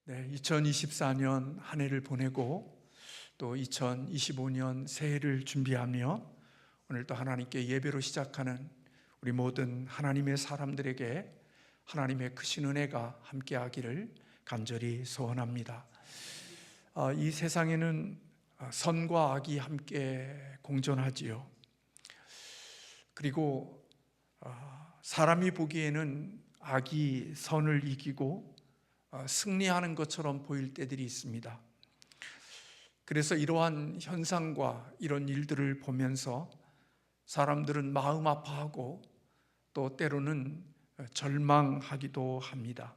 네, 2024년 한 해를 보내고 또 2025년 새해를 준비하며 오늘 또 하나님께 예배로 시작하는 우리 모든 하나님의 사람들에게 하나님의 크신 은혜가 함께하기를 간절히 소원합니다. 이 세상에는 선과 악이 함께 공존하지요. 그리고 사람이 보기에는 악이 선을 이기고 승리하는 것처럼 보일 때들이 있습니다. 그래서 이러한 현상과 이런 일들을 보면서 사람들은 마음 아파하고 또 때로는 절망하기도 합니다.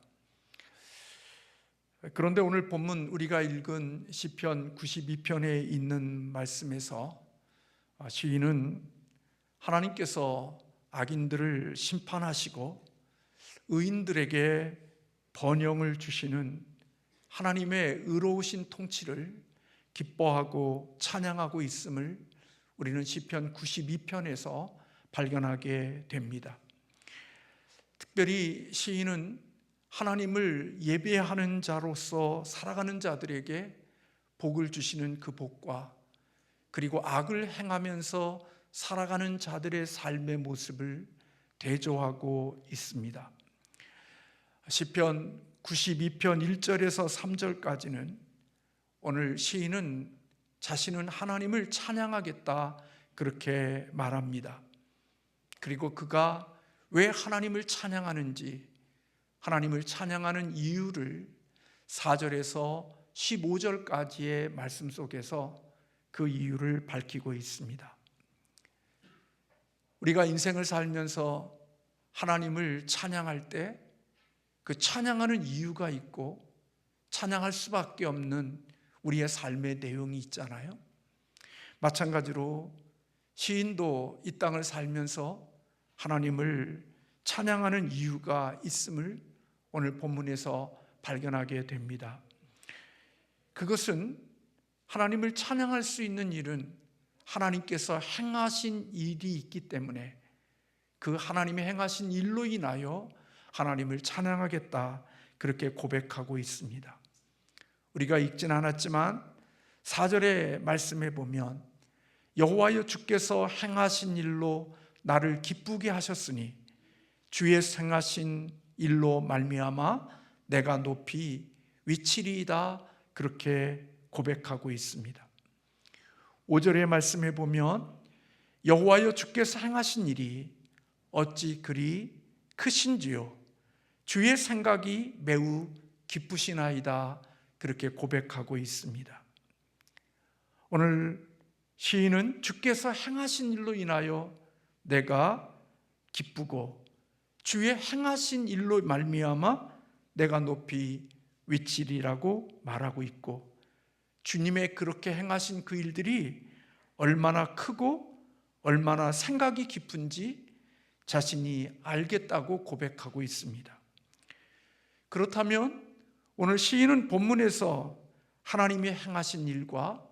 그런데 오늘 본문 우리가 읽은 시편 92편에 있는 말씀에서 시인은 하나님께서 악인들을 심판하시고 의인들에게 번영을 주시는 하나님의 의로우신 통치를 기뻐하고 찬양하고 있음을 우리는 시편 92편에서 발견하게 됩니다. 특별히 시인은 하나님을 예배하는 자로서 살아가는 자들에게 복을 주시는 그 복과 그리고 악을 행하면서 살아가는 자들의 삶의 모습을 대조하고 있습니다. 시편 92편 1절에서 3절까지는 오늘 시인은 자신은 하나님을 찬양하겠다 그렇게 말합니다. 그리고 그가 왜 하나님을 찬양하는지, 하나님을 찬양하는 이유를 4절에서 15절까지의 말씀 속에서 그 이유를 밝히고 있습니다. 우리가 인생을 살면서 하나님을 찬양할 때 그 찬양하는 이유가 있고 찬양할 수밖에 없는 우리의 삶의 내용이 있잖아요. 마찬가지로 시인도 이 땅을 살면서 하나님을 찬양하는 이유가 있음을 오늘 본문에서 발견하게 됩니다. 그것은 하나님을 찬양할 수 있는 일은 하나님께서 행하신 일이 있기 때문에 그 하나님의 행하신 일로 인하여 하나님을 찬양하겠다 그렇게 고백하고 있습니다. 우리가 읽진 않았지만 4절의 말씀에 보면 여호와여 주께서 행하신 일로 나를 기쁘게 하셨으니 주의 행하신 일로 말미암아 내가 높이 위치리이다 그렇게 고백하고 있습니다. 5절의 말씀에 보면 여호와여 주께서 행하신 일이 어찌 그리 크신지요 주의 생각이 매우 기쁘시나이다 그렇게 고백하고 있습니다. 오늘 시인은 주께서 행하신 일로 인하여 내가 기쁘고 주의 행하신 일로 말미암아 내가 높이 위치리라고 말하고 있고 주님의 그렇게 행하신 그 일들이 얼마나 크고 얼마나 생각이 깊은지 자신이 알겠다고 고백하고 있습니다. 그렇다면 오늘 시인은 본문에서 하나님이 행하신 일과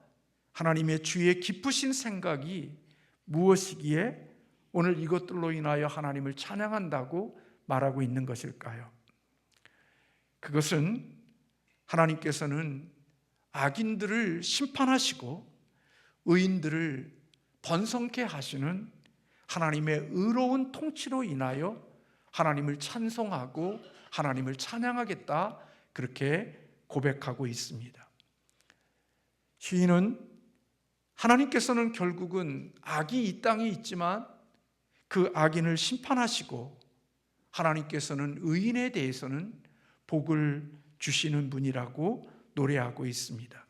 하나님의 주의 기쁘신 생각이 무엇이기에 오늘 이것들로 인하여 하나님을 찬양한다고 말하고 있는 것일까요? 그것은 하나님께서는 악인들을 심판하시고 의인들을 번성케 하시는 하나님의 의로운 통치로 인하여 하나님을 찬송하고 하나님을 찬양하겠다 그렇게 고백하고 있습니다. 시인은 하나님께서는 결국은 악이 이 땅에 있지만 그 악인을 심판하시고 하나님께서는 의인에 대해서는 복을 주시는 분이라고 노래하고 있습니다.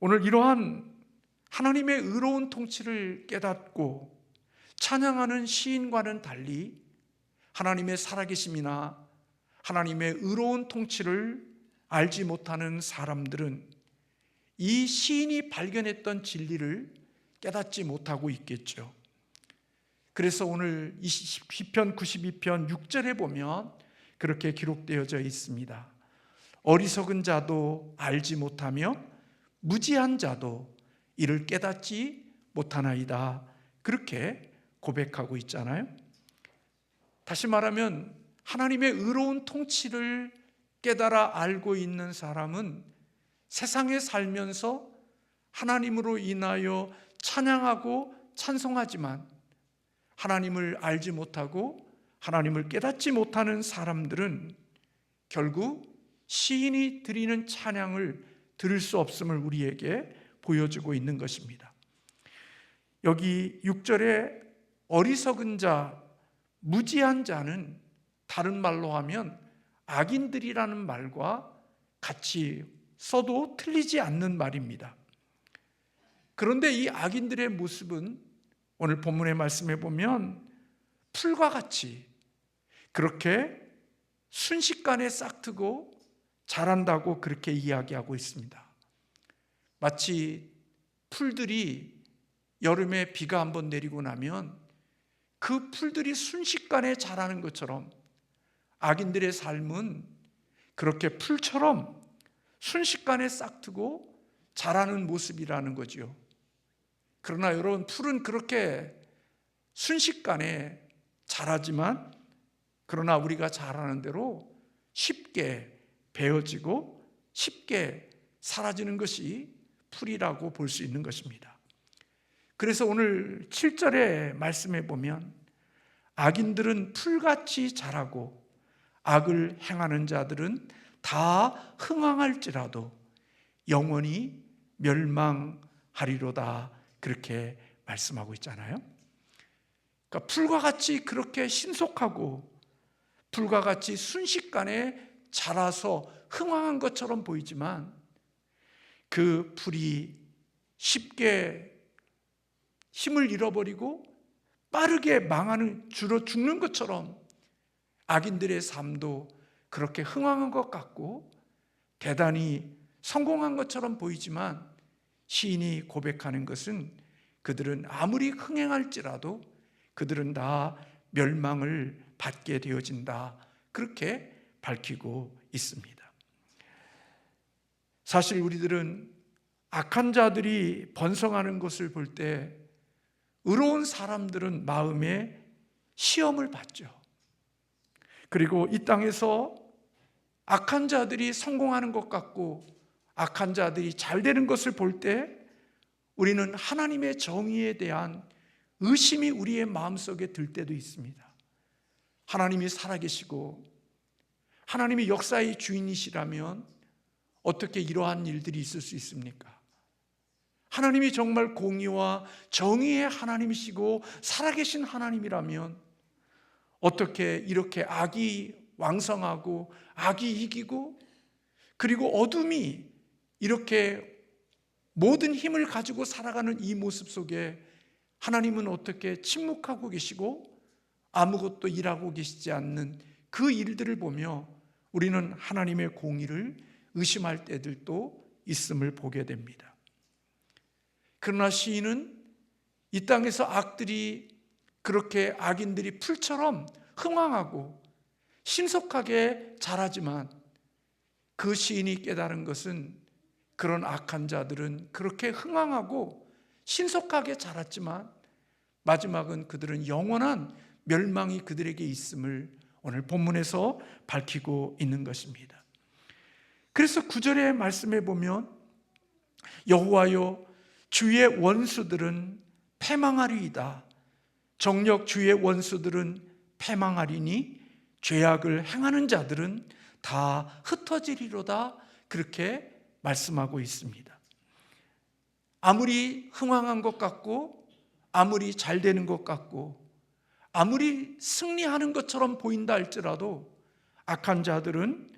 오늘 이러한 하나님의 의로운 통치를 깨닫고 찬양하는 시인과는 달리 하나님의 살아계심이나 하나님의 의로운 통치를 알지 못하는 사람들은 이 시인이 발견했던 진리를 깨닫지 못하고 있겠죠. 그래서 오늘 시편 92편 6절에 보면 그렇게 기록되어져 있습니다. 어리석은 자도 알지 못하며 무지한 자도 이를 깨닫지 못하나이다 그렇게 고백하고 있잖아요. 다시 말하면 하나님의 의로운 통치를 깨달아 알고 있는 사람은 세상에 살면서 하나님으로 인하여 찬양하고 찬송하지만 하나님을 알지 못하고 하나님을 깨닫지 못하는 사람들은 결국 시인이 드리는 찬양을 들을 수 없음을 우리에게 보여주고 있는 것입니다. 여기 6절에 어리석은 자, 무지한 자는 다른 말로 하면 악인들이라는 말과 같이 써도 틀리지 않는 말입니다. 그런데 이 악인들의 모습은 오늘 본문의 말씀에 보면 풀과 같이 그렇게 순식간에 싹트고 자란다고 그렇게 이야기하고 있습니다. 마치 풀들이 여름에 비가 한번 내리고 나면 그 풀들이 순식간에 자라는 것처럼 악인들의 삶은 그렇게 풀처럼 순식간에 싹트고 자라는 모습이라는 거지요. 그러나 여러분, 풀은 그렇게 순식간에 자라지만 그러나 우리가 잘 아는 대로 쉽게 베어지고 쉽게 사라지는 것이 풀이라고 볼 수 있는 것입니다. 그래서 오늘 7절의 말씀에 보면 악인들은 풀같이 자라고 악을 행하는 자들은 다 흥황할지라도 영원히 멸망하리로다, 그렇게 말씀하고 있잖아요. 그러니까 풀과 같이 그렇게 신속하고 풀과 같이 순식간에 자라서 흥황한 것처럼 보이지만 그 풀이 쉽게 힘을 잃어버리고 빠르게 망하는, 주로 죽는 것처럼 악인들의 삶도 그렇게 흥황한 것 같고 대단히 성공한 것처럼 보이지만 시인이 고백하는 것은 그들은 아무리 흥행할지라도 그들은 다 멸망을 받게 되어진다, 그렇게 밝히고 있습니다. 사실 우리들은 악한 자들이 번성하는 것을 볼 때 의로운 사람들은 마음에 시험을 받죠. 그리고 이 땅에서 악한 자들이 성공하는 것 같고 악한 자들이 잘 되는 것을 볼 때 우리는 하나님의 정의에 대한 의심이 우리의 마음속에 들 때도 있습니다. 하나님이 살아계시고 하나님이 역사의 주인이시라면 어떻게 이러한 일들이 있을 수 있습니까? 하나님이 정말 공의와 정의의 하나님이시고 살아계신 하나님이라면 어떻게 이렇게 악이 왕성하고 악이 이기고 그리고 어둠이 이렇게 모든 힘을 가지고 살아가는 이 모습 속에 하나님은 어떻게 침묵하고 계시고 아무것도 일하고 계시지 않는 그 일들을 보며 우리는 하나님의 공의를 의심할 때들도 있음을 보게 됩니다. 그러나 시인은 이 땅에서 악들이 그렇게 악인들이 풀처럼 흥황하고 신속하게 자라지만 그 시인이 깨달은 것은 그런 악한 자들은 그렇게 흥황하고 신속하게 자랐지만 마지막은 그들은 영원한 멸망이 그들에게 있음을 오늘 본문에서 밝히고 있는 것입니다. 그래서 9절의 말씀에 보면 여호와여 주의 원수들은 패망하리이다. 정녕 주의 원수들은 패망하리니 죄악을 행하는 자들은 다 흩어지리로다, 그렇게 말씀하고 있습니다. 아무리 흥황한 것 같고 아무리 잘 되는 것 같고 아무리 승리하는 것처럼 보인다 할지라도 악한 자들은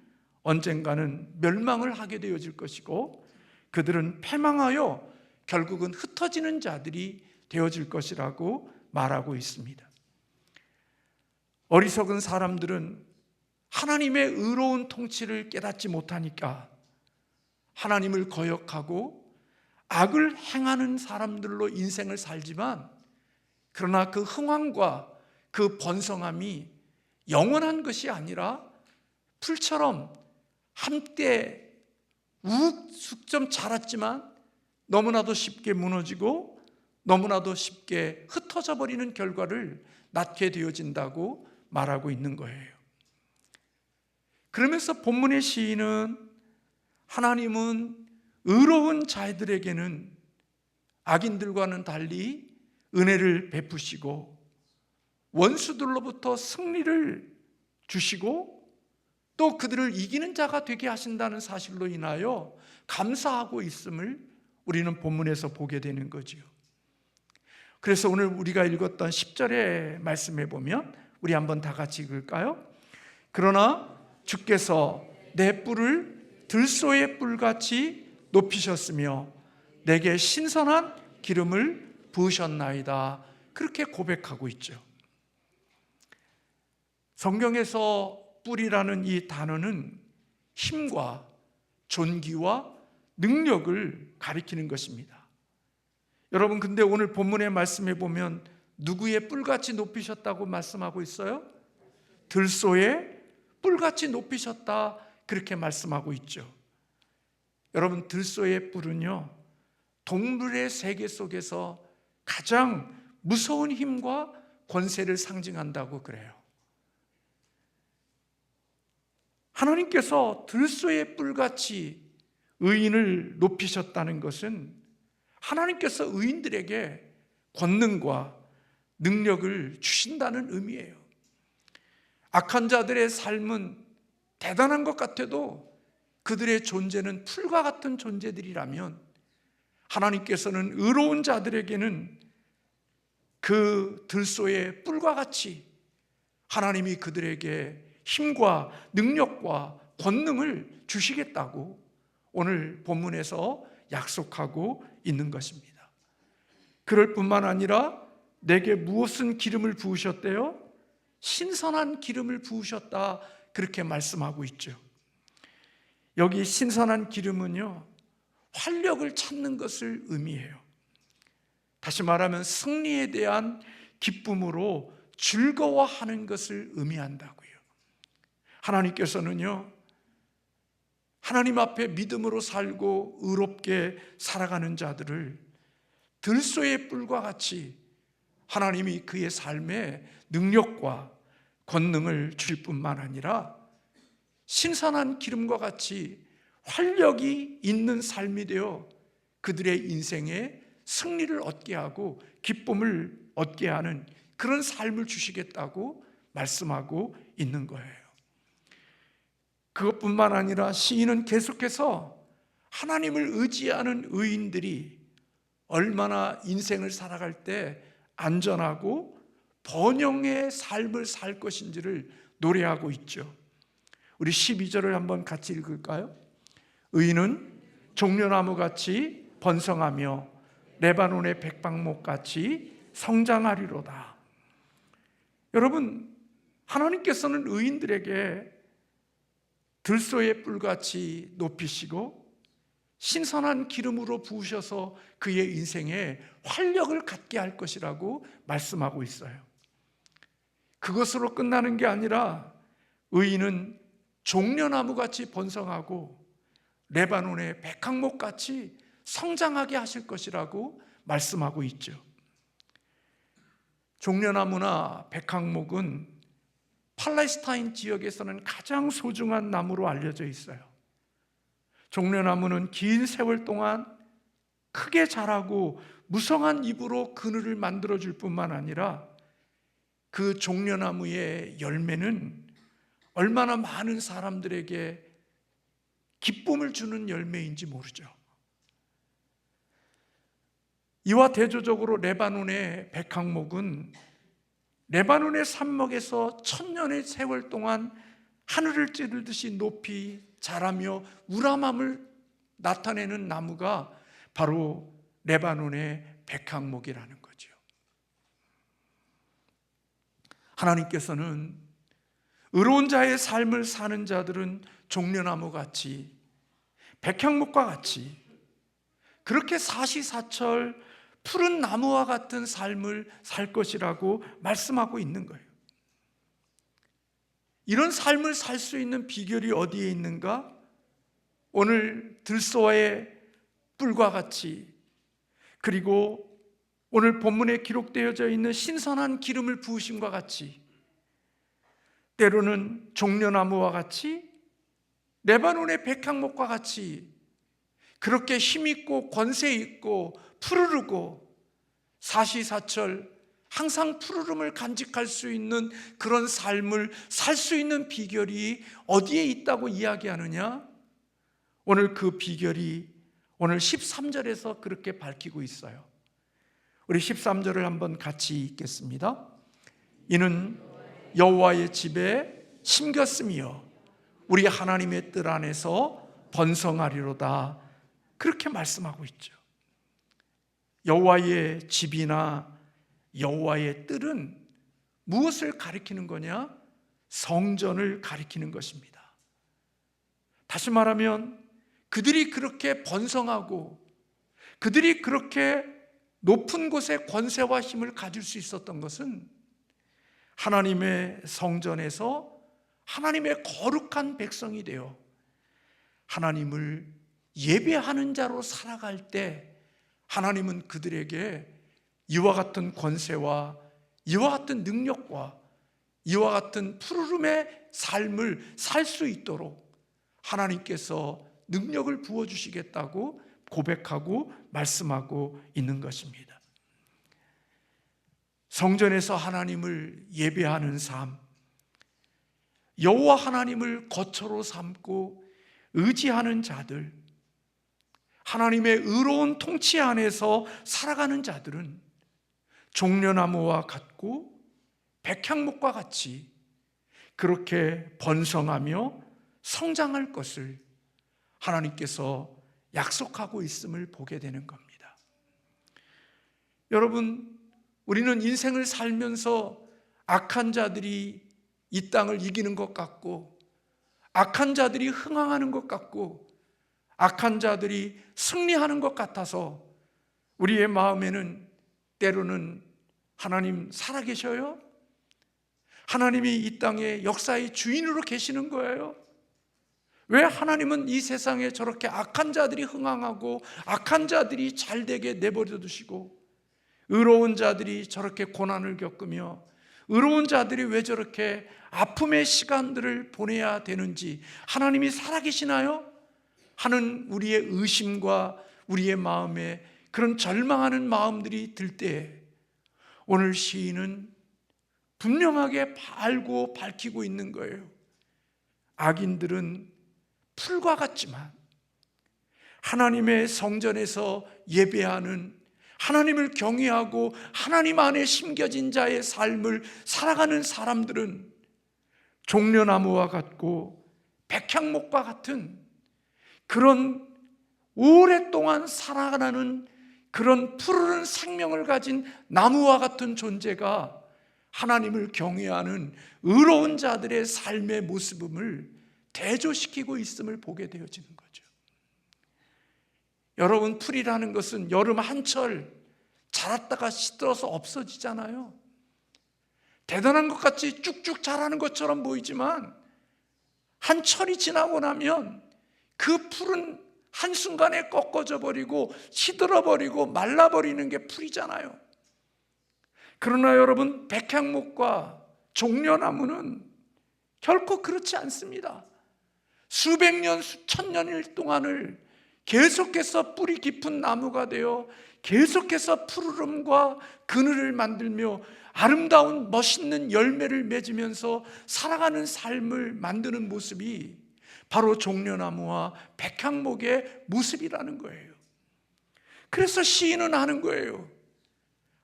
언젠가는 멸망을 하게 되어질 것이고 그들은 패망하여 결국은 흩어지는 자들이 되어질 것이라고 말하고 있습니다. 어리석은 사람들은 하나님의 의로운 통치를 깨닫지 못하니까 하나님을 거역하고 악을 행하는 사람들로 인생을 살지만 그러나 그 흥황과 그 번성함이 영원한 것이 아니라 풀처럼 한때 우욱숙점 자랐지만 너무나도 쉽게 무너지고 너무나도 쉽게 흩어져 버리는 결과를 낳게 되어진다고 말하고 있는 거예요. 그러면서 본문의 시인은 하나님은 의로운 자들에게는 악인들과는 달리 은혜를 베푸시고 원수들로부터 승리를 주시고 또 그들을 이기는 자가 되게 하신다는 사실로 인하여 감사하고 있음을 우리는 본문에서 보게 되는 거지요. 그래서 오늘 우리가 읽었던 10절의 말씀에 보면 우리 한번 다 같이 읽을까요? 그러나 주께서 내 뿔을 들소의 뿔같이 높이셨으며 내게 신선한 기름을 부으셨나이다. 그렇게 고백하고 있죠. 성경에서 뿔이라는 이 단어는 힘과 존귀와 능력을 가리키는 것입니다. 여러분, 근데 오늘 본문의 말씀에 보면 누구의 뿔같이 높이셨다고 말씀하고 있어요? 들소의 뿔같이 높이셨다, 그렇게 말씀하고 있죠. 여러분, 들소의 뿔은요, 동물의 세계 속에서 가장 무서운 힘과 권세를 상징한다고 그래요. 하나님께서 들소의 뿔같이 의인을 높이셨다는 것은 하나님께서 의인들에게 권능과 능력을 주신다는 의미예요. 악한 자들의 삶은 대단한 것 같아도 그들의 존재는 풀과 같은 존재들이라면 하나님께서는 의로운 자들에게는 그 들소의 뿔과 같이 하나님이 그들에게 힘과 능력과 권능을 주시겠다고 오늘 본문에서 약속하고 있는 것입니다. 그럴 뿐만 아니라 내게 무엇은 기름을 부으셨대요? 신선한 기름을 부으셨다, 그렇게 말씀하고 있죠. 여기 신선한 기름은요, 활력을 찾는 것을 의미해요. 다시 말하면 승리에 대한 기쁨으로 즐거워하는 것을 의미한다고요. 하나님께서는요, 하나님 앞에 믿음으로 살고 의롭게 살아가는 자들을 들소의 뿔과 같이 하나님이 그의 삶에 능력과 권능을 주실 뿐만 아니라 신선한 기름과 같이 활력이 있는 삶이 되어 그들의 인생에 승리를 얻게 하고 기쁨을 얻게 하는 그런 삶을 주시겠다고 말씀하고 있는 거예요. 그것뿐만 아니라 시인은 계속해서 하나님을 의지하는 의인들이 얼마나 인생을 살아갈 때 안전하고 번영의 삶을 살 것인지를 노래하고 있죠. 우리 12절을 한번 같이 읽을까요? 의인은 종려나무같이 번성하며 레바논의 백방목같이 성장하리로다. 여러분, 하나님께서는 의인들에게 들소의 뿔같이 높이시고 신선한 기름으로 부으셔서 그의 인생에 활력을 갖게 할 것이라고 말씀하고 있어요. 그것으로 끝나는 게 아니라 의인은 종려나무같이 번성하고 레바논의 백항목같이 성장하게 하실 것이라고 말씀하고 있죠. 종려나무나 백항목은 팔레스타인 지역에서는 가장 소중한 나무로 알려져 있어요. 종려나무는 긴 세월 동안 크게 자라고 무성한 잎으로 그늘을 만들어줄 뿐만 아니라 그 종려나무의 열매는 얼마나 많은 사람들에게 기쁨을 주는 열매인지 모르죠. 이와 대조적으로 레바논의 백항목은 레바논의 산목에서 1000년의 세월 동안 하늘을 찌르듯이 높이 자라며 우람함을 나타내는 나무가 바로 레바논의 백항목이라는 거죠. 하나님께서는 의로운 자의 삶을 사는 자들은 종려나무같이 백향목과 같이 그렇게 사시사철 푸른 나무와 같은 삶을 살 것이라고 말씀하고 있는 거예요. 이런 삶을 살 수 있는 비결이 어디에 있는가? 오늘 들소의 뿔과 같이, 그리고 오늘 본문에 기록되어져 있는 신선한 기름을 부으심과 같이, 때로는 종려나무와 같이 레바논의 백향목과 같이 그렇게 힘있고 권세 있고 푸르르고 사시사철 항상 푸르름을 간직할 수 있는 그런 삶을 살 수 있는 비결이 어디에 있다고 이야기하느냐? 오늘 그 비결이 오늘 13절에서 그렇게 밝히고 있어요. 우리 13절을 한번 같이 읽겠습니다. 이는 여호와의 집에 심겼으며 우리 하나님의 뜰 안에서 번성하리로다. 그렇게 말씀하고 있죠. 여호와의 집이나 여호와의 뜰은 무엇을 가리키는 거냐? 성전을 가리키는 것입니다. 다시 말하면 그들이 그렇게 번성하고 그들이 그렇게 높은 곳에 권세와 힘을 가질 수 있었던 것은 하나님의 성전에서 하나님의 거룩한 백성이 되어 하나님을 예배하는 자로 살아갈 때 하나님은 그들에게 이와 같은 권세와 이와 같은 능력과 이와 같은 푸르름의 삶을 살 수 있도록 하나님께서 능력을 부어주시겠다고 고백하고 말씀하고 있는 것입니다. 성전에서 하나님을 예배하는 삶, 여호와 하나님을 거처로 삼고 의지하는 자들, 하나님의 의로운 통치 안에서 살아가는 자들은 종려나무와 같고 백향목과 같이 그렇게 번성하며 성장할 것을 하나님께서 약속하고 있음을 보게 되는 겁니다. 여러분, 우리는 인생을 살면서 악한 자들이 이 땅을 이기는 것 같고 악한 자들이 흥황하는 것 같고 악한 자들이 승리하는 것 같아서 우리의 마음에는 때로는 하나님 살아계셔요? 하나님이 이 땅의 역사의 주인으로 계시는 거예요? 왜 하나님은 이 세상에 저렇게 악한 자들이 흥황하고 악한 자들이 잘되게 내버려 두시고 의로운 자들이 저렇게 고난을 겪으며 의로운 자들이 왜 저렇게 아픔의 시간들을 보내야 되는지 하나님이 살아계시나요? 하는 우리의 의심과 우리의 마음에 그런 절망하는 마음들이 들 때 오늘 시인은 분명하게 알고 밝히고 있는 거예요. 악인들은 풀과 같지만 하나님의 성전에서 예배하는 하나님을 경외하고 하나님 안에 심겨진 자의 삶을 살아가는 사람들은 종려나무와 같고 백향목과 같은 그런 오랫동안 살아가는 그런 푸르른 생명을 가진 나무와 같은 존재가 하나님을 경외하는 의로운 자들의 삶의 모습을 대조시키고 있음을 보게 되어지는 거죠. 여러분, 풀이라는 것은 여름 한철 자랐다가 시들어서 없어지잖아요. 대단한 것 같이 쭉쭉 자라는 것처럼 보이지만 한철이 지나고 나면 그 풀은 한순간에 꺾어져 버리고 시들어 버리고 말라버리는 게 풀이잖아요. 그러나 여러분, 백향목과 종려나무는 결코 그렇지 않습니다. 수백 년, 수천 년일 동안을 계속해서 뿌리 깊은 나무가 되어 계속해서 푸르름과 그늘을 만들며 아름다운 멋있는 열매를 맺으면서 살아가는 삶을 만드는 모습이 바로 종려나무와 백향목의 모습이라는 거예요. 그래서 시인은 하는 거예요.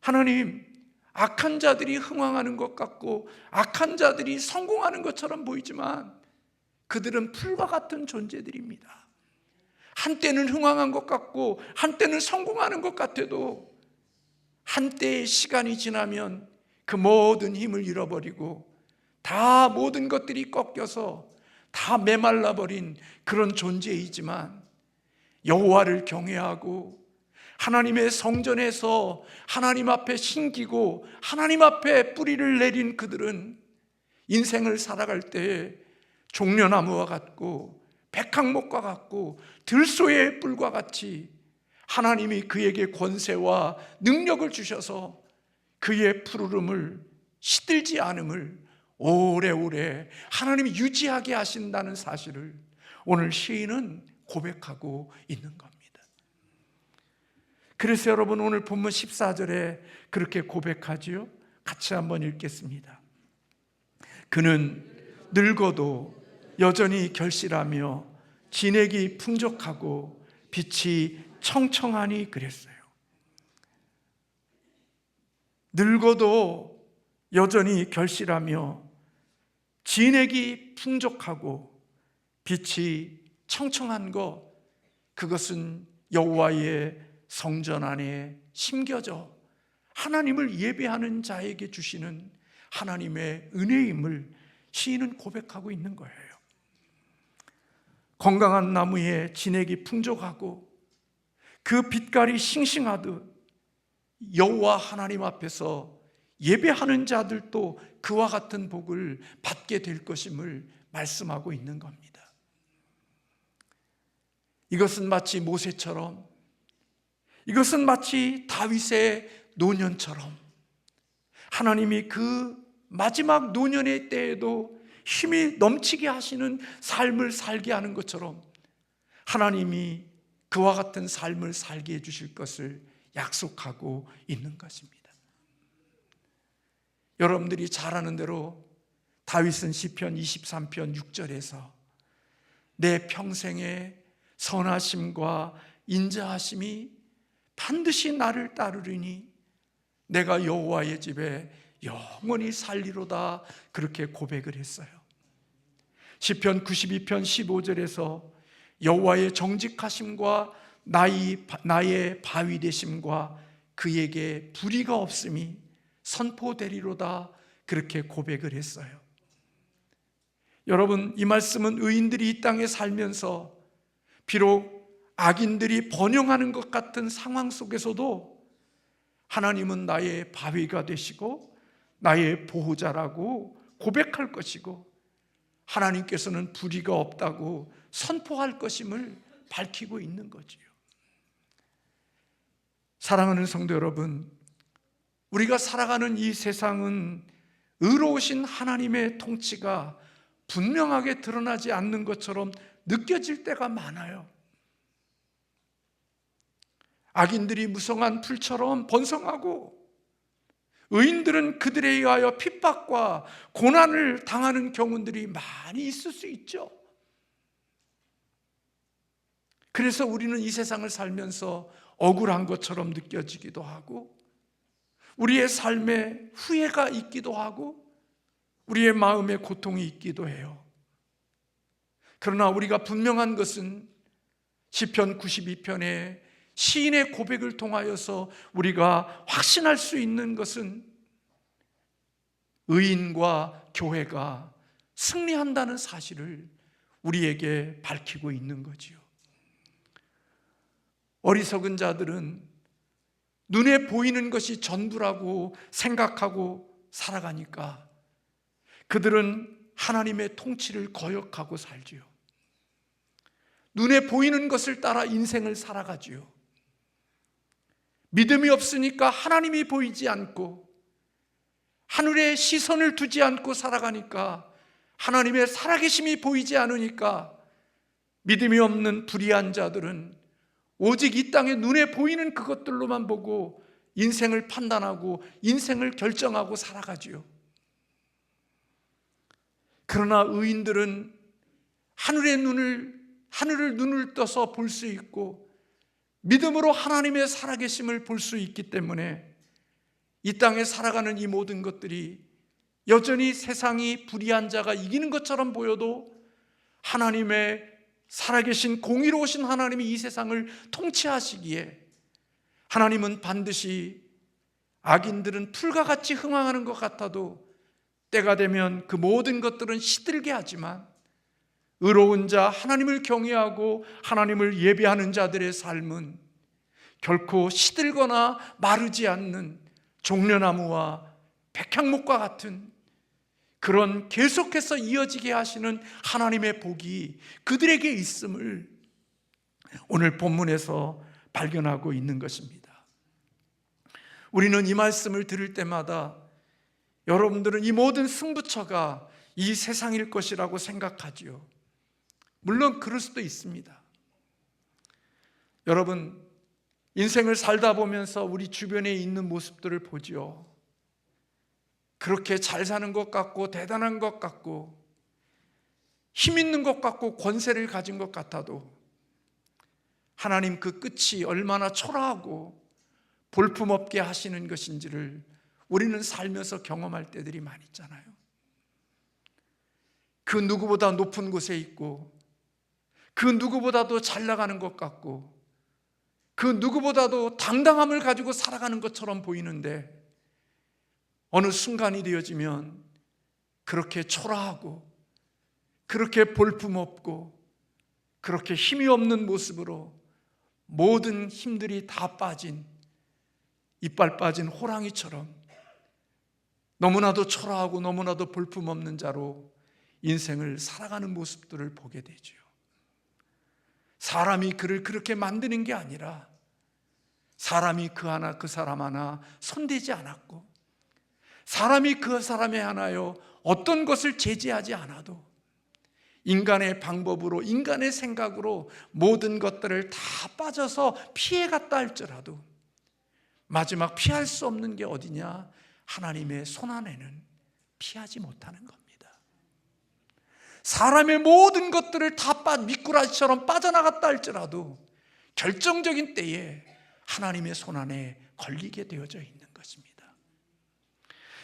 하나님, 악한 자들이 흥황하는 것 같고 악한 자들이 성공하는 것처럼 보이지만 그들은 풀과 같은 존재들입니다. 한때는 흥황한 것 같고 한때는 성공하는 것 같아도 한때의 시간이 지나면 그 모든 힘을 잃어버리고 다 모든 것들이 꺾여서 다 메말라버린 그런 존재이지만 여호와를 경외하고 하나님의 성전에서 하나님 앞에 신기고 하나님 앞에 뿌리를 내린 그들은 인생을 살아갈 때 종려나무와 같고 백향목과 같고 들소의 뿔과 같이 하나님이 그에게 권세와 능력을 주셔서 그의 푸르름을 시들지 않음을 오래오래 하나님이 유지하게 하신다는 사실을 오늘 시인은 고백하고 있는 겁니다. 그래서 여러분 오늘 본문 14절에 그렇게 고백하지요. 같이 한번 읽겠습니다. 그는 늙어도 여전히 결실하며 진액이 풍족하고 빛이 청청하니 그랬어요. 늙어도 여전히 결실하며 진액이 풍족하고 빛이 청청한 것, 그것은 여호와의 성전 안에 심겨져 하나님을 예배하는 자에게 주시는 하나님의 은혜임을 시인은 고백하고 있는 거예요. 건강한 나무에 진액이 풍족하고 그 빛깔이 싱싱하듯 여호와 하나님 앞에서 예배하는 자들도 그와 같은 복을 받게 될 것임을 말씀하고 있는 겁니다. 이것은 마치 모세처럼, 이것은 마치 다윗의 노년처럼 하나님이 그 마지막 노년의 때에도 힘이 넘치게 하시는 삶을 살게 하는 것처럼 하나님이 그와 같은 삶을 살게 해주실 것을 약속하고 있는 것입니다. 여러분들이 잘 아는 대로 다윗은 시편 23편 6절에서 내 평생의 선하심과 인자하심이 반드시 나를 따르리니 내가 여호와의 집에 영원히 살리로다, 그렇게 고백을 했어요. 시편 92편 15절에서 여호와의 정직하심과 나의 바위 되심과 그에게 불의가 없음이 선포되리로다, 그렇게 고백을 했어요. 여러분, 이 말씀은 의인들이 이 땅에 살면서 비록 악인들이 번영하는 것 같은 상황 속에서도 하나님은 나의 바위가 되시고 나의 보호자라고 고백할 것이고 하나님께서는 불의가 없다고 선포할 것임을 밝히고 있는 거지요. 사랑하는 성도 여러분, 우리가 살아가는 이 세상은 의로우신 하나님의 통치가 분명하게 드러나지 않는 것처럼 느껴질 때가 많아요. 악인들이 무성한 풀처럼 번성하고 의인들은 그들에 의하여 핍박과 고난을 당하는 경우들이 많이 있을 수 있죠. 그래서 우리는 이 세상을 살면서 억울한 것처럼 느껴지기도 하고 우리의 삶에 후회가 있기도 하고 우리의 마음에 고통이 있기도 해요. 그러나 우리가 분명한 것은 시편 92편의 시인의 고백을 통하여서 우리가 확신할 수 있는 것은 의인과 교회가 승리한다는 사실을 우리에게 밝히고 있는 거지요. 어리석은 자들은 눈에 보이는 것이 전부라고 생각하고 살아가니까 그들은 하나님의 통치를 거역하고 살지요. 눈에 보이는 것을 따라 인생을 살아가지요. 믿음이 없으니까 하나님이 보이지 않고 하늘에 시선을 두지 않고 살아가니까 하나님의 살아계심이 보이지 않으니까 믿음이 없는 불의한 자들은 오직 이 땅에 눈에 보이는 그것들로만 보고 인생을 판단하고 인생을 결정하고 살아가지요. 그러나 의인들은 하늘을 눈을 떠서 볼 수 있고 믿음으로 하나님의 살아계심을 볼 수 있기 때문에 이 땅에 살아가는 이 모든 것들이 여전히 세상이 불의한 자가 이기는 것처럼 보여도 하나님의 살아계신 공의로우신 하나님이 이 세상을 통치하시기에 하나님은 반드시 악인들은 풀과 같이 흥황하는 것 같아도 때가 되면 그 모든 것들은 시들게 하지만 의로운 자, 하나님을 경외하고 하나님을 예배하는 자들의 삶은 결코 시들거나 마르지 않는 종려나무와 백향목과 같은 그런 계속해서 이어지게 하시는 하나님의 복이 그들에게 있음을 오늘 본문에서 발견하고 있는 것입니다. 우리는 이 말씀을 들을 때마다 여러분들은 이 모든 승부처가 이 세상일 것이라고 생각하지요. 물론 그럴 수도 있습니다. 여러분, 인생을 살다 보면서 우리 주변에 있는 모습들을 보죠. 그렇게 잘 사는 것 같고 대단한 것 같고 힘 있는 것 같고 권세를 가진 것 같아도 하나님 그 끝이 얼마나 초라하고 볼품없게 하시는 것인지를 우리는 살면서 경험할 때들이 많이 있잖아요. 그 누구보다 높은 곳에 있고 그 누구보다도 잘 나가는 것 같고 그 누구보다도 당당함을 가지고 살아가는 것처럼 보이는데 어느 순간이 되어지면 그렇게 초라하고 그렇게 볼품없고 그렇게 힘이 없는 모습으로 모든 힘들이 다 빠진 이빨 빠진 호랑이처럼 너무나도 초라하고 너무나도 볼품없는 자로 인생을 살아가는 모습들을 보게 되죠. 사람이 그를 그렇게 만드는 게 아니라 사람이 그 하나 그 사람 하나 손대지 않았고 사람이 그 사람에 하나여 어떤 것을 제지하지 않아도 인간의 방법으로 인간의 생각으로 모든 것들을 다 빠져서 피해갔다 할지라도 마지막 피할 수 없는 게 어디냐? 하나님의 손안에는 피하지 못하는 겁니다. 사람의 모든 것들을 다 미꾸라지처럼 빠져나갔다 할지라도 결정적인 때에 하나님의 손안에 걸리게 되어져 있는 것입니다.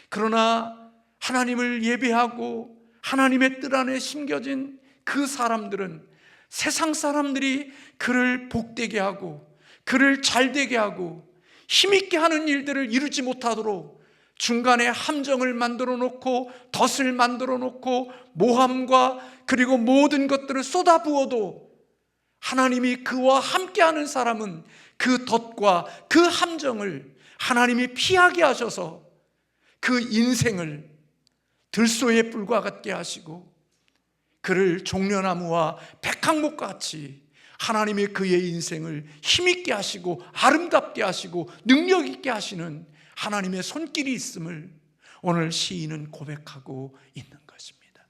그러나 하나님을 예배하고 하나님의 뜻 안에 심겨진 그 사람들은 세상 사람들이 그를 복되게 하고 그를 잘되게 하고 힘있게 하는 일들을 이루지 못하도록 중간에 함정을 만들어 놓고 덫을 만들어 놓고 모함과 그리고 모든 것들을 쏟아부어도 하나님이 그와 함께하는 사람은 그 덫과 그 함정을 하나님이 피하게 하셔서 그 인생을 들소의 뿔과 같게 하시고 그를 종려나무와 백향목과 같이 하나님이 그의 인생을 힘있게 하시고 아름답게 하시고 능력 있게 하시는 하나님의 손길이 있음을 오늘 시인은 고백하고 있는 것입니다.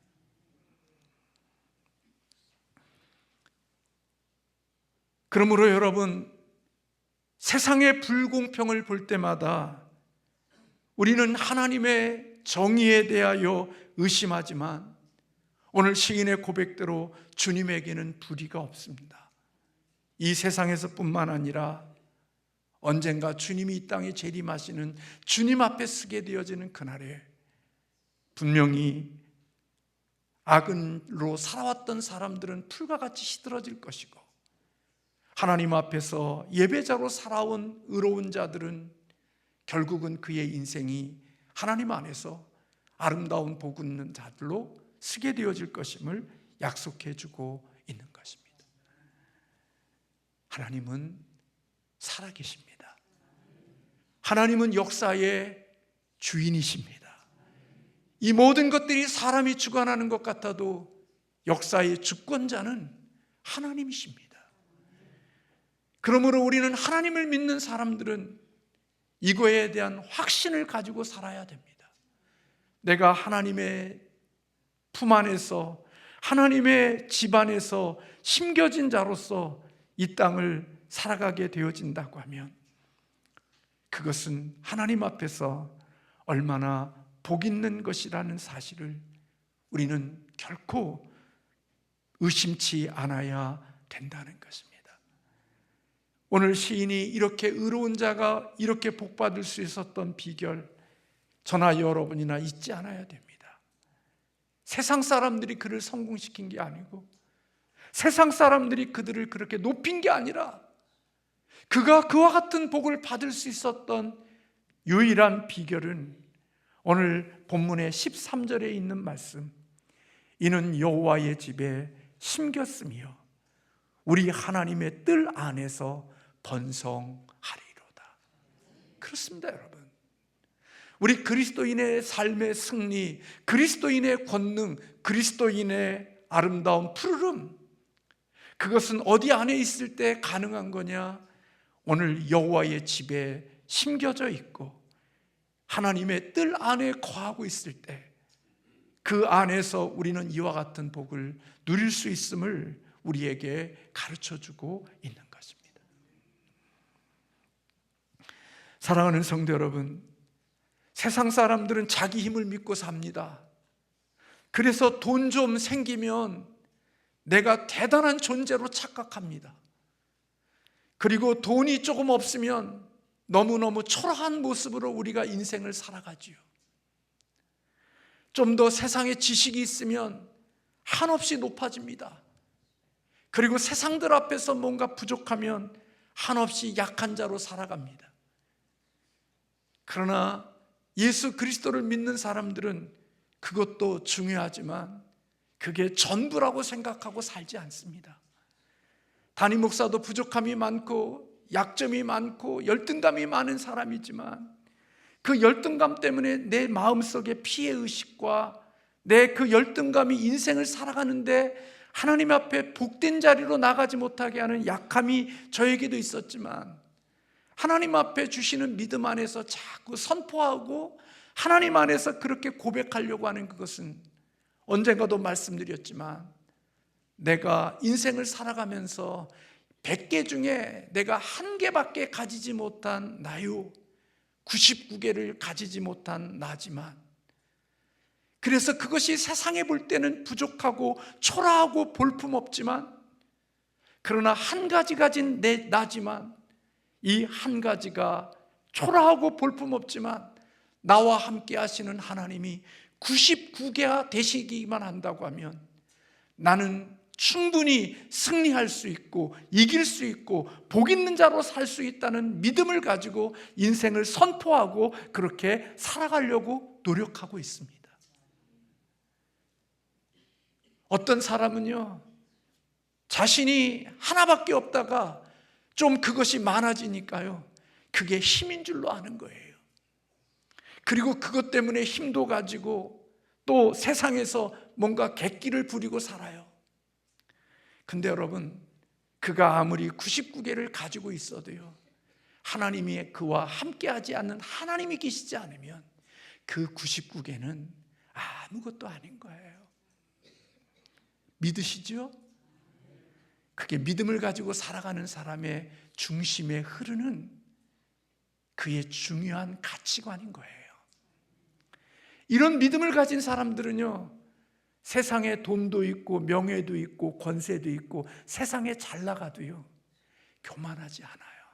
그러므로 여러분, 세상의 불공평을 볼 때마다 우리는 하나님의 정의에 대하여 의심하지만 오늘 시인의 고백대로 주님에게는 불의가 없습니다. 이 세상에서뿐만 아니라 언젠가 주님이 이 땅에 재림하시는 주님 앞에 서게 되어지는 그날에 분명히 악은로 살아왔던 사람들은 풀과 같이 시들어질 것이고 하나님 앞에서 예배자로 살아온 의로운 자들은 결국은 그의 인생이 하나님 안에서 아름다운 복 있는 자들로 서게 되어질 것임을 약속해 주고 있는 것입니다. 하나님은 살아계십니다. 하나님은 역사의 주인이십니다. 이 모든 것들이 사람이 주관하는 것 같아도 역사의 주권자는 하나님이십니다. 그러므로 우리는 하나님을 믿는 사람들은 이거에 대한 확신을 가지고 살아야 됩니다. 내가 하나님의 품 안에서 하나님의 집 안에서 심겨진 자로서 이 땅을 살아가게 되어진다고 하면 그것은 하나님 앞에서 얼마나 복 있는 것이라는 사실을 우리는 결코 의심치 않아야 된다는 것입니다. 오늘 시인이 이렇게 의로운 자가 이렇게 복받을 수 있었던 비결, 저나 여러분이나 잊지 않아야 됩니다. 세상 사람들이 그를 성공시킨 게 아니고 세상 사람들이 그들을 그렇게 높인 게 아니라 그가 그와 같은 복을 받을 수 있었던 유일한 비결은 오늘 본문의 13절에 있는 말씀, 이는 여호와의 집에 심겼으며 우리 하나님의 뜰 안에서 번성하리로다. 그렇습니다, 여러분. 우리 그리스도인의 삶의 승리, 그리스도인의 권능, 그리스도인의 아름다운 푸르름, 그것은 어디 안에 있을 때 가능한 거냐? 오늘 여호와의 집에 심겨져 있고 하나님의 뜰 안에 거하고 있을 때 그 안에서 우리는 이와 같은 복을 누릴 수 있음을 우리에게 가르쳐주고 있는 것입니다. 사랑하는 성도 여러분, 세상 사람들은 자기 힘을 믿고 삽니다. 그래서 돈 좀 생기면 내가 대단한 존재로 착각합니다. 그리고 돈이 조금 없으면 너무너무 초라한 모습으로 우리가 인생을 살아가지요. 좀 더 세상에 지식이 있으면 한없이 높아집니다. 그리고 세상들 앞에서 뭔가 부족하면 한없이 약한 자로 살아갑니다. 그러나 예수 그리스도를 믿는 사람들은 그것도 중요하지만 그게 전부라고 생각하고 살지 않습니다. 담임 목사도 부족함이 많고 약점이 많고 열등감이 많은 사람이지만 그 열등감 때문에 내 마음속에 피해의식과 내 그 열등감이 인생을 살아가는데 하나님 앞에 복된 자리로 나가지 못하게 하는 약함이 저에게도 있었지만 하나님 앞에 주시는 믿음 안에서 자꾸 선포하고 하나님 안에서 그렇게 고백하려고 하는 그것은 언젠가도 말씀드렸지만 내가 인생을 살아가면서 100개 중에 내가 1개밖에 가지지 못한 나요, 99개를 가지지 못한 나지만, 그래서 그것이 세상에 볼 때는 부족하고 초라하고 볼품없지만, 그러나 한 가지 가진 내 나지만 이 한 가지가 초라하고 볼품없지만 나와 함께 하시는 하나님이 99개가 되시기만 한다고 하면 나는 충분히 승리할 수 있고 이길 수 있고 복 있는 자로 살 수 있다는 믿음을 가지고 인생을 선포하고 그렇게 살아가려고 노력하고 있습니다. 어떤 사람은요, 자신이 하나밖에 없다가 좀 그것이 많아지니까요, 그게 힘인 줄로 아는 거예요. 그리고 그것 때문에 힘도 가지고 또 세상에서 뭔가 객기를 부리고 살아요. 근데 여러분, 그가 아무리 99개를 가지고 있어도요, 하나님이 그와 함께하지 않는 하나님이 계시지 않으면 그 99개는 아무것도 아닌 거예요. 믿으시죠? 그게 믿음을 가지고 살아가는 사람의 중심에 흐르는 그의 중요한 가치관인 거예요. 이런 믿음을 가진 사람들은요, 세상에 돈도 있고 명예도 있고 권세도 있고 세상에 잘 나가도요, 교만하지 않아요.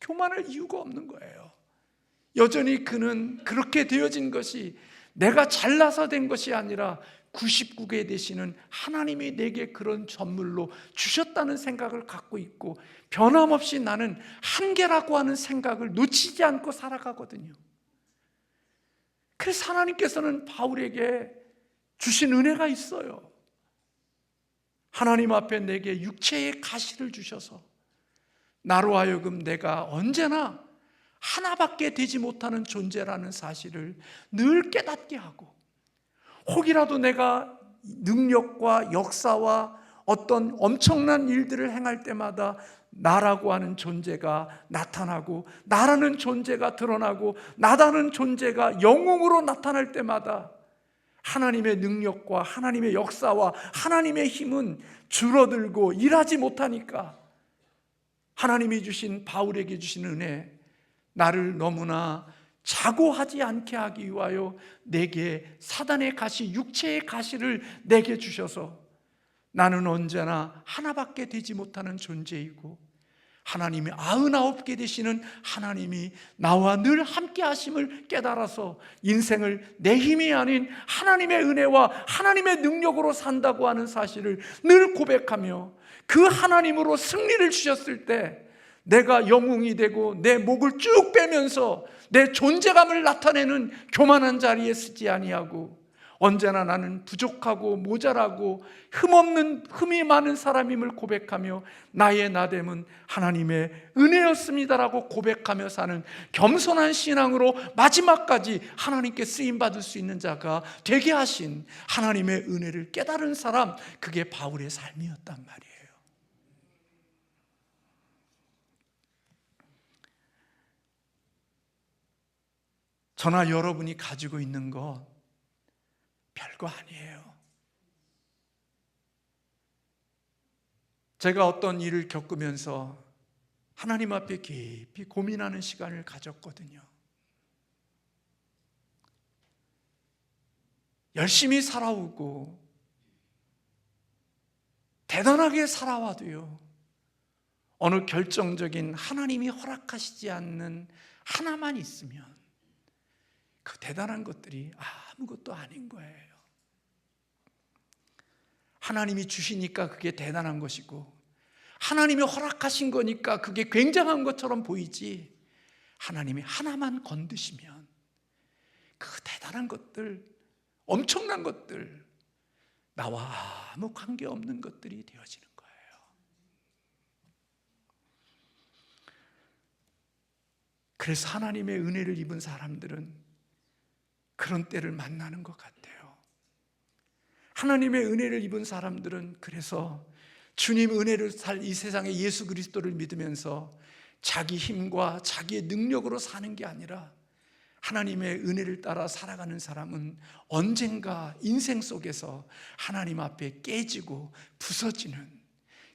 교만할 이유가 없는 거예요. 여전히 그는 그렇게 되어진 것이 내가 잘나서 된 것이 아니라 99개 되시는 하나님이 내게 그런 선물로 주셨다는 생각을 갖고 있고, 변함없이 나는 한계라고 하는 생각을 놓치지 않고 살아가거든요. 그래서 하나님께서는 바울에게 주신 은혜가 있어요. 하나님 앞에 내게 육체의 가시를 주셔서 나로 하여금 내가 언제나 하나밖에 되지 못하는 존재라는 사실을 늘 깨닫게 하고, 혹이라도 내가 능력과 역사와 어떤 엄청난 일들을 행할 때마다 나라고 하는 존재가 나타나고 나라는 존재가 드러나고 나라는 존재가 영웅으로 나타날 때마다 하나님의 능력과 하나님의 역사와 하나님의 힘은 줄어들고 일하지 못하니까 하나님이 주신, 바울에게 주신 은혜, 나를 너무나 자고하지 않게 하기 위하여 내게 사단의 가시, 육체의 가시를 내게 주셔서 나는 언제나 하나밖에 되지 못하는 존재이고 하나님이 99개 되시는 하나님이 나와 늘 함께 하심을 깨달아서 인생을 내 힘이 아닌 하나님의 은혜와 하나님의 능력으로 산다고 하는 사실을 늘 고백하며 그 하나님으로 승리를 주셨을 때 내가 영웅이 되고 내 목을 쭉 빼면서 내 존재감을 나타내는 교만한 자리에 서지 아니하고 언제나 나는 부족하고 모자라고 흠없는, 흠이 많은 사람임을 고백하며 나의 나됨은 하나님의 은혜였습니다라고 고백하며 사는 겸손한 신앙으로 마지막까지 하나님께 쓰임받을 수 있는 자가 되게 하신 하나님의 은혜를 깨달은 사람, 그게 바울의 삶이었단 말이에요. 저나 여러분이 가지고 있는 것, 별거 아니에요. 제가 어떤 일을 겪으면서 하나님 앞에 깊이 고민하는 시간을 가졌거든요. 열심히 살아오고 대단하게 살아와도요, 어느 결정적인 하나님이 허락하시지 않는 하나만 있으면 그 대단한 것들이 아무것도 아닌 거예요. 하나님이 주시니까 그게 대단한 것이고, 하나님이 허락하신 거니까 그게 굉장한 것처럼 보이지, 하나님이 하나만 건드시면 그 대단한 것들, 엄청난 것들, 나와 아무 관계없는 것들이 되어지는 거예요. 그래서 하나님의 은혜를 입은 사람들은 그런 때를 만나는 것 같아요. 하나님의 은혜를 입은 사람들은 그래서 주님 은혜를 살 이 세상에 예수 그리스도를 믿으면서 자기 힘과 자기의 능력으로 사는 게 아니라 하나님의 은혜를 따라 살아가는 사람은 언젠가 인생 속에서 하나님 앞에 깨지고 부서지는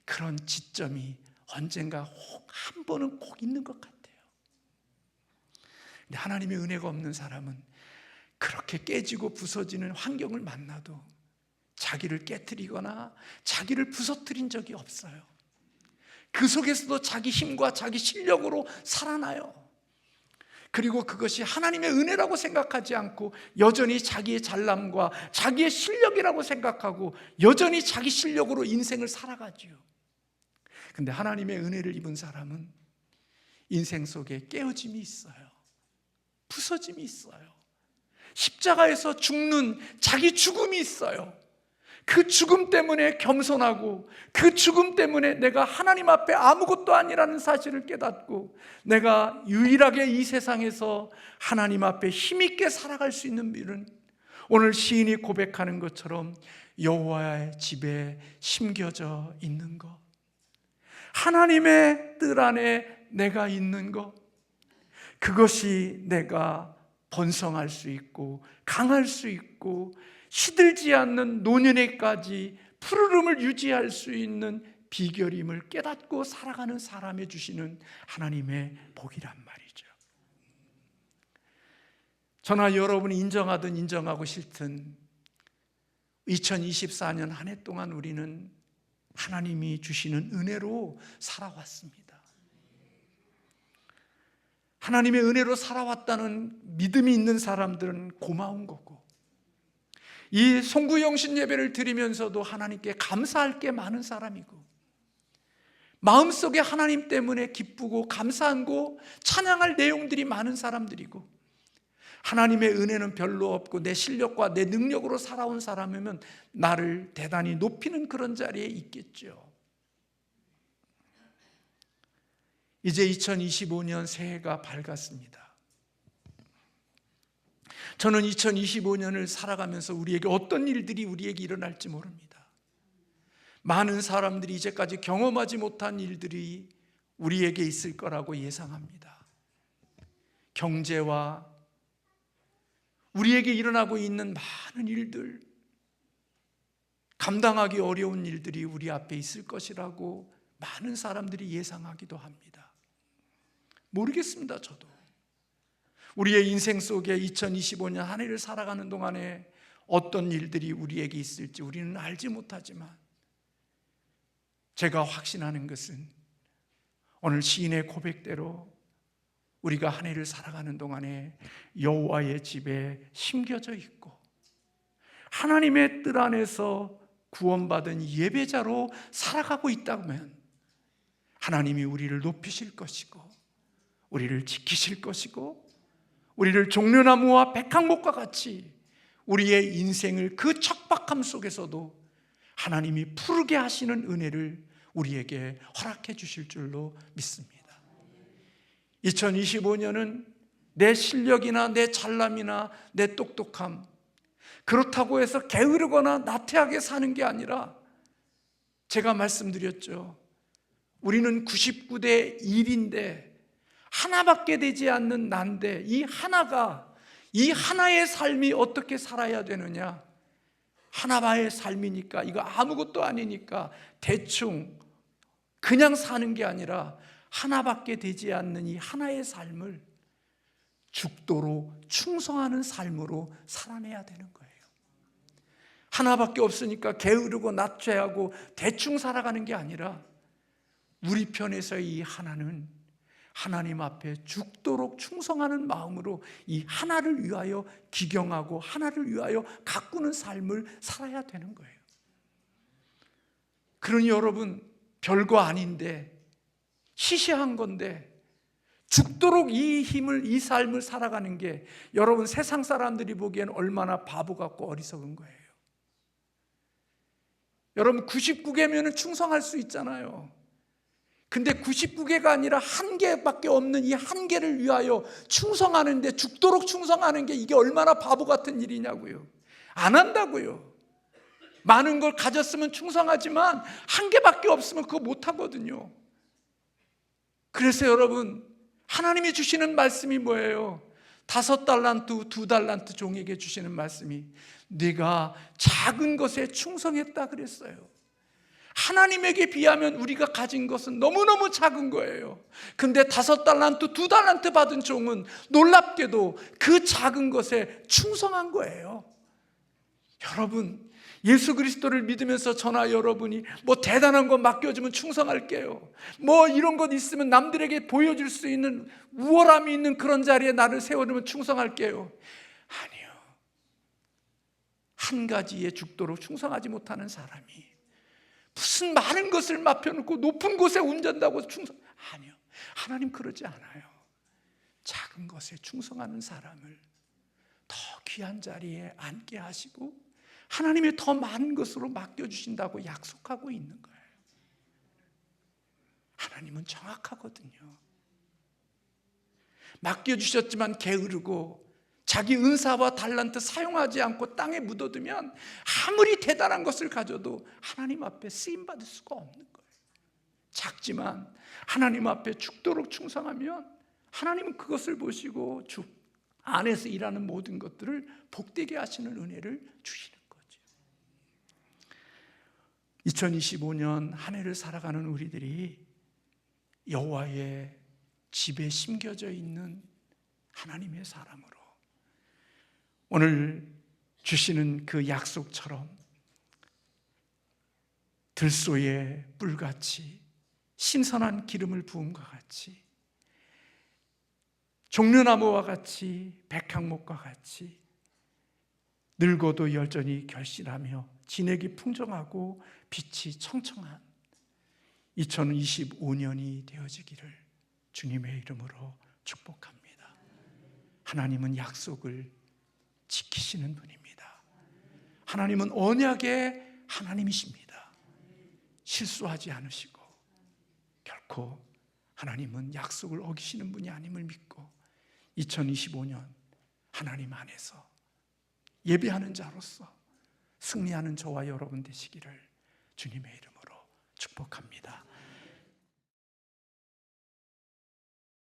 그런 지점이 언젠가 한 번은 꼭 있는 것 같아요. 근데 하나님의 은혜가 없는 사람은 그렇게 깨지고 부서지는 환경을 만나도 자기를 깨트리거나 자기를 부서뜨린 적이 없어요. 그 속에서도 자기 힘과 자기 실력으로 살아나요. 그리고 그것이 하나님의 은혜라고 생각하지 않고 여전히 자기의 잘남과 자기의 실력이라고 생각하고 여전히 자기 실력으로 인생을 살아가지요. 근데 하나님의 은혜를 입은 사람은 인생 속에 깨어짐이 있어요. 부서짐이 있어요. 십자가에서 죽는 자기 죽음이 있어요. 그 죽음 때문에 겸손하고 그 죽음 때문에 내가 하나님 앞에 아무것도 아니라는 사실을 깨닫고 내가 유일하게 이 세상에서 하나님 앞에 힘있게 살아갈 수 있는 일은 오늘 시인이 고백하는 것처럼 여호와의 집에 심겨져 있는 것, 하나님의 뜰 안에 내가 있는 것, 그것이 내가 번성할 수 있고 강할 수 있고 시들지 않는 노년에까지 푸르름을 유지할 수 있는 비결임을 깨닫고 살아가는 사람에 주시는 하나님의 복이란 말이죠. 저나 여러분이 인정하든 인정하고 싫든 2024년 한 해 동안 우리는 하나님이 주시는 은혜로 살아왔습니다. 하나님의 은혜로 살아왔다는 믿음이 있는 사람들은 고마운 거고, 이 송구영신 예배를 드리면서도 하나님께 감사할 게 많은 사람이고, 마음속에 하나님 때문에 기쁘고 감사하고 찬양할 내용들이 많은 사람들이고, 하나님의 은혜는 별로 없고 내 실력과 내 능력으로 살아온 사람이면 나를 대단히 높이는 그런 자리에 있겠죠. 이제 2025년 새해가 밝았습니다. 저는 2025년을 살아가면서 우리에게 어떤 일들이 우리에게 일어날지 모릅니다. 많은 사람들이 이제까지 경험하지 못한 일들이 우리에게 있을 거라고 예상합니다. 경제와 우리에게 일어나고 있는 많은 일들, 감당하기 어려운 일들이 우리 앞에 있을 것이라고 많은 사람들이 예상하기도 합니다. 모르겠습니다. 저도 우리의 인생 속에 2025년 한 해를 살아가는 동안에 어떤 일들이 우리에게 있을지 우리는 알지 못하지만, 제가 확신하는 것은 오늘 시인의 고백대로 우리가 한 해를 살아가는 동안에 여호와의 집에 심겨져 있고 하나님의 뜰 안에서 구원받은 예배자로 살아가고 있다면 하나님이 우리를 높이실 것이고 우리를 지키실 것이고 우리를 종려나무와 백향목과 같이 우리의 인생을 그 척박함 속에서도 하나님이 푸르게 하시는 은혜를 우리에게 허락해 주실 줄로 믿습니다. 2025년은 내 실력이나 내 잘남이나 내 똑똑함, 그렇다고 해서 게으르거나 나태하게 사는 게 아니라, 제가 말씀드렸죠. 우리는 99대 1인데 하나밖에 되지 않는 난데 이 하나의 삶이 어떻게 살아야 되느냐, 하나바의 삶이니까, 이거 아무것도 아니니까 대충 그냥 사는 게 아니라 하나밖에 되지 않는 이 하나의 삶을 죽도록 충성하는 삶으로 살아내야 되는 거예요. 하나밖에 없으니까 게으르고 나태하고 대충 살아가는 게 아니라 우리 편에서의 이 하나는 하나님 앞에 죽도록 충성하는 마음으로 이 하나를 위하여 기경하고 하나를 위하여 가꾸는 삶을 살아야 되는 거예요. 그러니 여러분, 별거 아닌데, 시시한 건데 죽도록 이 힘을, 이 삶을 살아가는 게 여러분 세상 사람들이 보기엔 얼마나 바보 같고 어리석은 거예요. 여러분 99개면 충성할 수 있잖아요. 근데 99개가 아니라 1개밖에 없는 이 1개를 위하여 충성하는데, 죽도록 충성하는 게 이게 얼마나 바보 같은 일이냐고요. 안 한다고요. 많은 걸 가졌으면 충성하지만 1개밖에 없으면 그거 못 하거든요. 그래서 여러분, 하나님이 주시는 말씀이 뭐예요? 5달란트, 2달란트 종에게 주시는 말씀이 네가 작은 것에 충성했다 그랬어요. 하나님에게 비하면 우리가 가진 것은 너무너무 작은 거예요. 근데 5달란트, 2달란트 받은 종은 놀랍게도 그 작은 것에 충성한 거예요. 여러분, 예수 그리스도를 믿으면서 저나 여러분이 뭐 대단한 거 맡겨주면 충성할게요, 뭐 이런 것 있으면 남들에게 보여줄 수 있는 우월함이 있는 그런 자리에 나를 세워두면 충성할게요. 아니요. 한 가지에 죽도록 충성하지 못하는 사람이 무슨 많은 것을 맡겨놓고 높은 곳에 운전다고 충성, 아니요. 하나님 그러지 않아요. 작은 것에 충성하는 사람을 더 귀한 자리에 앉게 하시고 하나님이 더 많은 것으로 맡겨주신다고 약속하고 있는 거예요. 하나님은 정확하거든요. 맡겨주셨지만 게으르고 자기 은사와 달란트 사용하지 않고 땅에 묻어두면 아무리 대단한 것을 가져도 하나님 앞에 쓰임받을 수가 없는 거예요. 작지만 하나님 앞에 죽도록 충성하면 하나님은 그것을 보시고 주 안에서 일하는 모든 것들을 복되게 하시는 은혜를 주시는 거죠. 2025년 한 해를 살아가는 우리들이 여호와의 집에 심겨져 있는 하나님의 사람으로 오늘 주시는 그 약속처럼 들소의 뿔같이 신선한 기름을 부음과 같이 종려나무와 같이 백향목과 같이 늙어도 여전히 결실하며 진액이 풍성하고 빛이 청청한 2025년이 되어지기를 주님의 이름으로 축복합니다. 하나님은 약속을 지키시는 분입니다. 하나님은 언약의 하나님이십니다. 실수하지 않으시고 결코 하나님은 약속을 어기시는 분이 아님을 믿고 2025년 하나님 안에서 예배하는 자로서 승리하는 저와 여러분 되시기를 주님의 이름으로 축복합니다.